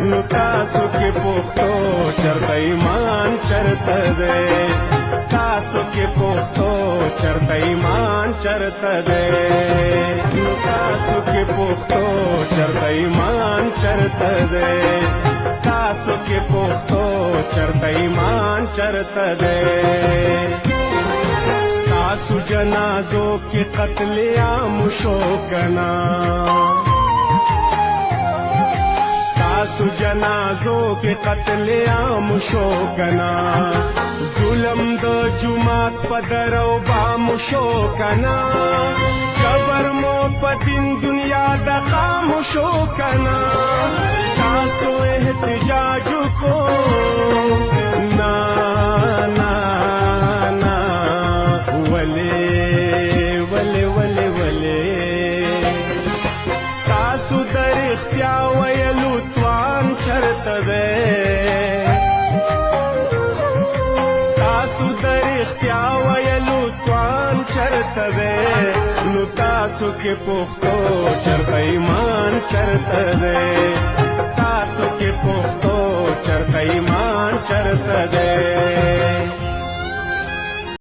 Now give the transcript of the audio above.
نو تاسو کې پښتو چرته ایمان چرته دی تاسو کې پښتو چرته ایمان چرته دی نو تاسو کې پښتو چرته ایمان چرته دی تاسو کې پښتو چرته ایمان چرته دی ستاسو جنازو کې قتل عام شو کنا ستاسو جنازو کې قتل عام شو کنا ظلم د جماعت په درو بام شو کنا قبر مو په دین دنیا د خام شو کنا تاسو احتجاج کو نا نا نا ولی ولی ولی ولی ستاسو در اختیا ویلو توان چرته دی ستاسو در اختیا ویلو توان چرته دی نو تاسو کې پښتو چرته ایمان چرته دی تاسو کې پښتو